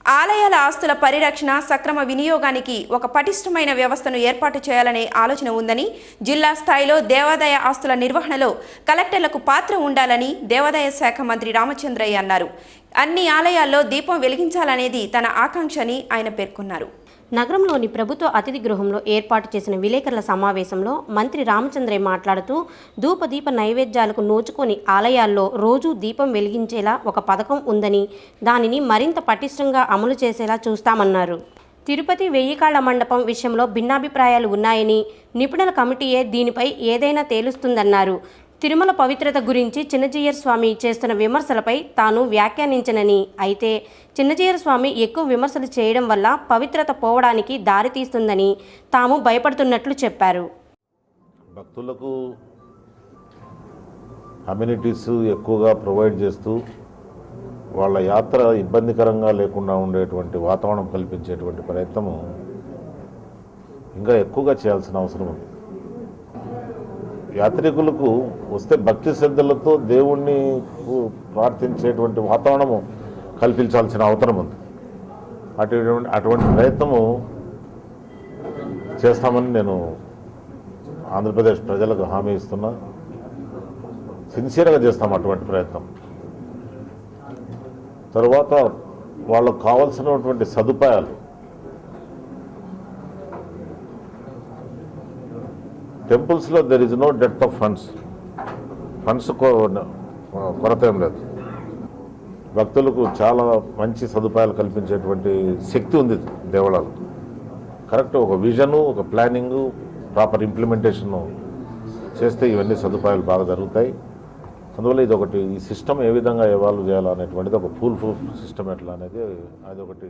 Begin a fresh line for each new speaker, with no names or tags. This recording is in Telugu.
ఆలయాల ఆస్తుల పరిరక్షణ, సక్రమ వినియోగానికి ఒక పటిష్టమైన వ్యవస్థను ఏర్పాటు చేయాలనే ఆలోచన ఉందని, జిల్లా స్థాయిలో దేవాదాయ ఆస్తుల నిర్వహణలో కలెక్టర్లకు పాత్ర ఉండాలని దేవాదాయ శాఖ మంత్రి రామచంద్రయ్య అన్నారు. అన్ని ఆలయాల్లో దీపం వెలిగించాలనేది తన ఆకాంక్ష అని ఆయన పేర్కొన్నారు.
నగరంలోని ప్రభుత్వ అతిథి గృహంలో ఏర్పాటు చేసిన విలేకరుల సమావేశంలో మంత్రి రామచంద్రయ్య మాట్లాడుతూ, ధూపదీప నైవేద్యాలకు నోచుకొని ఆలయాల్లో రోజూ దీపం వెలిగించేలా ఒక పథకం ఉందని, దానిని మరింత పటిష్టంగా అమలు చేసేలా చూస్తామన్నారు. తిరుపతి 1000 కాళ్ల మండపం విషయంలో భిన్నాభిప్రాయాలు ఉన్నాయని, నిపుణుల కమిటీయే దీనిపై ఏదైనా తేలుస్తుందన్నారు. తిరుమల పవిత్రత గురించి చిన్నజీయర్ స్వామి చేస్తున్న విమర్శలపై తాను వ్యాఖ్యానించనని, అయితే చిన్నజీయర్ స్వామి ఎక్కువ విమర్శలు చేయడం వల్ల పవిత్రత పోవడానికి దారితీస్తుందని తాము భయపడుతున్నట్లు చెప్పారు.
భక్తులకు అమ్యూనిటీస్ ఎక్కువగా ప్రొవైడ్ చేస్తూ వాళ్ళ యాత్ర ఇబ్బందికరంగా లేకుండా ఉండేటువంటి వాతావరణం కల్పించేటువంటి ప్రయత్నము ఇంకా ఎక్కువగా చేయాల్సిన అవసరం ఉంది. యాత్రికులకు వస్తే భక్తి శ్రద్ధలతో దేవుణ్ణి ప్రార్థించేటువంటి వాతావరణము కల్పించాల్సిన అవసరం ఉంది. అటువంటి ప్రయత్నము చేస్తామని నేను ఆంధ్రప్రదేశ్ ప్రజలకు హామీ ఇస్తున్నా. సిన్సియర్గా చేస్తాం అటువంటి ప్రయత్నం. తరువాత వాళ్ళకు కావాల్సినటువంటి సదుపాయాలు, టెంపుల్స్లో there is no depth of funds కొరత ఏం లేదు. భక్తులకు చాలా మంచి సదుపాయాలు కల్పించేటువంటి శక్తి ఉంది దేవాలయాలు. కరెక్ట్ ఒక విజను, ఒక ప్లానింగు, ప్రాపర్ ఇంప్లిమెంటేషను చేస్తే ఇవన్నీ సదుపాయాలు బాగా జరుగుతాయి. అందువల్ల ఇది ఒకటి, ఈ సిస్టమ్ ఏ విధంగా ఎవాల్వ్ చేయాలనేటువంటిది ఒక ఫుల్ ప్రూఫ్ సిస్టమ్ ఎట్లా అనేది అదొకటి